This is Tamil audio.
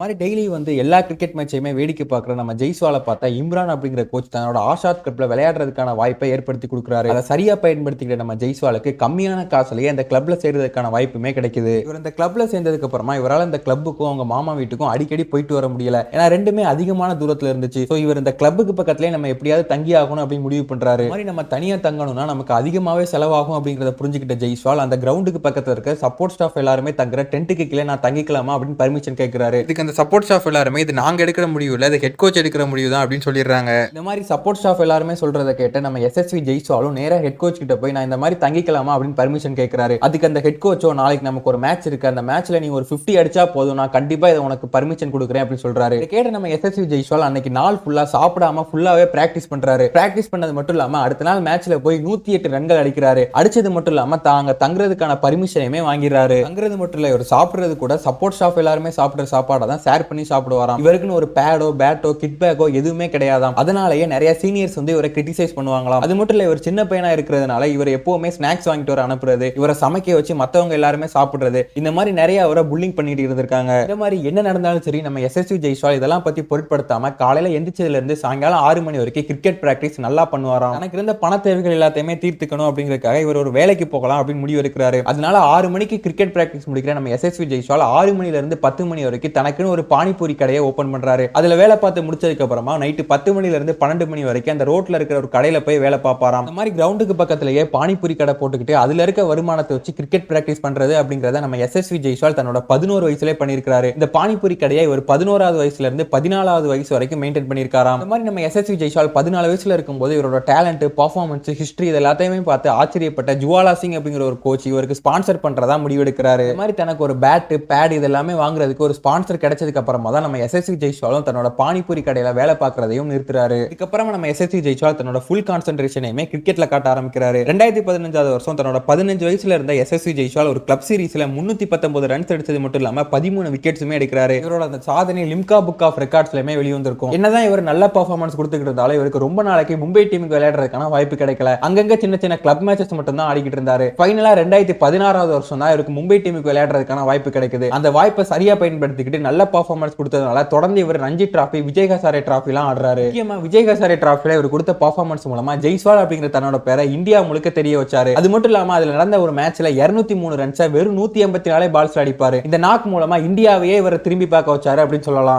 மாரி டெய்லி எல்லா கிரிக்கெட் மேட்சையுமே வேடிக்கை பார்க்குற நம்ம ஜெய்ஸ்வால பார்த்தா, இம்ரான் அப்படிங்கிற கோச் தன்னோட ஆஷாத் கிளப்ல விளையாடுறதுக்கான வாய்ப்பை ஏற்படுத்தி குடுக்குறாரு. அத சரியா பயன்படுத்திக்கிட்ட நம்ம ஜெய்ஸ்வாலுக்கு கம்மியான காசுலயே அந்த கிளப்ல சேர்றதுக்கான வாய்ப்புமே கிடைக்குது. இவர் இந்த கிளப்ல சேர்ந்ததுக்கு அப்புறமா இவரால இந்த கிளப்புக்கும், அவங்க மாமா வீட்டுக்கும் அடிக்கடி போயிட்டு வர முடியல. ஏன்னா 2மே அதிகமான தூரத்துல இருந்துச்சு. சோ இவர் இந்த கிளப்புக்கு பக்கத்திலேயே நம்ம எப்படியாவது தங்கி ஆகணும் அப்படின்னு முடிவு பண்றாரு. இந்த மாதிரி நம்ம தனியா தங்கணும்னா நமக்கு அதிகமாவே செலவாகும் அப்படிங்கறத புரிஞ்சுக்கிட்ட ஜெய்ஸ்வால் அந்த கிரவுண்டுக்கு பக்கத்துல இருக்க சப்போர்ட் ஸ்டாஃப் எல்லாருமே தங்குற டென்ட்டுக்கு கீழே நான் தங்கிக்கலாமா அப்படின்னு பர்மிஷன் கேட்கிறாரு. இதுக்கு அந்த சப்போர்ட் ஸ்டாஃப் எல்லாருமே இது நாங்க எடுக்கிற முடிவு இல்ல, இது ஹெட் கோச் எடுக்கிற முடிவு தான் அப்படின்னு சொல்லிடுறாங்க. இந்த மாதிரி சப்போர்ட் ஸ்டாஃப் எல்லாருமே சொல்றத கேட்டு நம்ம எஸ்எஸ்வி ஜெய்ஸ்வாலும் நேரா ஹெட் கோச் கிட்ட போய் நான் இந்த மாதிரி தங்கிக்கலாமா அப்படின்னு பர்மிஷன் கேட்கிறாரு. அதுக்கு அந்த ஹெட் கோச்சோ நாளைக்கு நமக்கு ஒரு மேட்ச் இருக்கு, அந்த மேட்ச்ல நீ ஒரு 50 அடிச்சா போதும், நான் கண்டிப்பா இதை உனக்கு பர்மிஷன் கொடுக்குறேன் அப்படின்னு சொல்றாரு. இதை கேட்ட நம்ம எஸ்எஸ்வி ஜெய்ஸ்வால் அன்னைக்கு நாள் ஃபுல்லா சாப்பிடாம ஃபுல்லாவே பிராக்டிஸ் பண்றாரு. பிராக்டிஸ் பண்ணது மட்டும் இல்லாம அடுத்த நாள் மேட்ச்ல போய் 108 ரன்கள் அடிக்கிறாரு. அடிச்சது மட்டும் இல்லாம தாங்க தங்குறதுக்கான பர்மிஷனையுமே வாங்கிடுறாரு. தங்குறது மட்டும் இல்ல, இவர் சாப்பிடுறது கூட சப்போர்ட் ஸ்டாஃப் எல்லாருமே சாப்பிடுற சாப்பாடை தான் ஷேர் பண்ணி சாப்பிடுவாராம். இவருக்குன்னு ஒரு பேடோ பேட்டோ கிட் பேக்கோ எதுவுமே கிடையாதாம். அதனாலேயே நிறைய சீனியர்ஸ் இவரை கிரிட்டிசைஸ் பண்ணுவாங்களாம். அது மட்டும் இல்ல, இவர் சின்ன பையனா இருக்கிறதுனால இவர் எப்பவுமே ஸ்நாக்ஸ் வாங்கிட்டு வர அனுப்புறது, இவரை சமைக்க வச்சு மத்தவங்க எல்லாருமே சாப்பிடுறது, இந்த மாதிரி நிறைய அவரை புல்லிங் பண்ணிட்டு இருந்திருக்காங்க. இந்த மாதிரி என்ன நடந்தாலும் சரி நம்ம எஸ்எஸ்வி ஜெய்ஸ்வால் இதெல்லாம் பத்தி பொருட்படுத்தாம காலையில எந்திரிச்சதுல இருந்து சாயங்காலம் 6 மணி வரைக்கும் கிரிக்கெட் பிராக்டிஸ் நல்லா பண்ணுவாராம். எனக்கு இருந்த பண தேவைகள் எல்லாத்தையுமே தீர்த்துக்கணும் அப்படிங்கறதுக்காக இவர் ஒரு வேலைக்கு போகலாம் அப்படின்னு முடிவு எடுக்கிறாரு. அதனால 6 மணிக்கு கிரிக்கெட் பிராக்டிஸ் முடிக்கிற நம்ம எஸ்எஸ்வி ஜெய்ஸ்வால் 6 மணில இருந்து 10 மணி வரைக்கும் தனக்குன்னு ஒரு பானிபூரி கடையை ஓபன் பண்றாரு. அதுல வேலை பார்த்து முடிச்சதுக்கு அப்புறமா நைட்டு 10 மணில இருந்து 12 மணி வரைக்கும் அந்த ரோட்ல இருக்கிற ஒரு கடையில போய் வேலை பார்ப்பாராம். இந்த மாதிரி கிரவுண்டுக்கு பக்கத்திலேயே பானிபூரி கடை போட்டுக்கிட்டு அதுல இருக்க வருமானத்தை வச்சு கிரிக்கெட் பிராக்டிஸ் பண்றது அப்படிங்கறத நம்ம எஸ்எஸ்வி ஜெய்ஸ்வால் தன்னோட 11 வயசுலயே பண்ணிருக்காரு. இந்த பானிபூரி கடையை இவர் 11வது வயசுல இருந்து 14வது வயசு வரைக்கும் மெயின்டைன் பண்ணிருக்காராம். இந்த மாதிரி நம்ம எஸ்எஸ்வி ஜெய்ஸ்வால் 14 வயசுல இருக்கும்போது இவரோட டேலண்ட், பெர்ஃபார்மன்ஸ், ஹிஸ்டரி இது எல்லாத்தையுமே பார்த்து ஆச்சரியப்பட்ட ஜுவாலா சிங் அப்படிங்கிற ஒரு கோச் இவருக்கு ஸ்பான்சர் பண்றதா முடிவெடுக்கிறாரு. இந்த மாதிரி தனக்கு ஒரு பேட், பேட் இதெல்லாமே வாங்குறதுக்கு ஒரு ஸ்பான்சர் கிடைச்சதுக்கு அப்புறமா தான் நம்ம எஸ்எஸ்வி ஜெய்ஸ்வாலும் தன்னோட பானிபூரி கடையில வேலை பார்க்கறதையும் நிறுத்துறாரு. இதுக்கப்புறமா நம்ம எஸ்எஸ்வி ஜெய்ஸ்வால் தன்னோட ஃபுல் கான்சென்ட்ரேஷனையுமே கிரிக்கெட்ல காட்ட ஆரம்பிக்கிறாரு. 2015வது வருஷம் தன்னோட 15 வயசுல இருந்த எஸ்எஸ்வி ஜெய்ஸ்வால் ஒரு கிளப் சீரிஸ்ல 319 ரன்ஸ் அடிச்சது மட்டும் இல்லாம 13 விக்கெட்ஸுமே எடுக்கிறாரு. இவரோட அந்த சாதனை லிம்கா புக் ஆஃப் ரெக்கார்ட்ஸ்லயுமே வெளிவந்திருக்கும். என்னதான் இவர் நல்ல பெர்ஃபார்மன்ஸ் கொடுத்துக்கிட்டு இருந்தாலும் இவருக்கு ரொம்ப நாளைக்கு மும்பை டீமுக்கு விளையாடுறதுக்கான வாய்ப்பு கிடைக்கல. அங்கங்க சின்ன சின்ன கிளப் மேட்சஸ் மட்டும் தான் ஆடிக்கிட்டு இருந்தாரு. ஃபைனலா 2016வது வருஷம் தான் இவருக்கு மும்பை டீமுக்கு விளையாடுறதுக்கான வாய்ப்பு கிடைக்குது. அந்த வாய்ப்பை சரியா பயன்படுத்திக்கிட்டு நல்ல பெர்ஃபார்மன்ஸ் கொடுத்ததுனால தொடர்ந்து இவர் ரஞ்சி டிராபி, விஜய் ஹசாரே டிராபிலாம் ஆடுறாரு. முக்கியமா விஜய் ஹசாரே டிராபில இவர் கொடுத்த பெர்ஃபார்மன்ஸ் மூலமா ஜெய்ஸ்வால் அப்படிங்கிற தன்னோட பேரை இந்தியா முழுக்க தெரிய வச்சாரு. அது மட்டும் இல்லாம அதுல நடந்த ஒரு மேட்ச்ல 203 ரன்ஸை வெறும் 184 பால்ஸ்ல அடிப்பாரு. இந்த நாக் மூலமா இந்தியாவையே இவரை திரும்பி பார்க்க வச்சாரு அப்படின்னு சொல்லலாம்.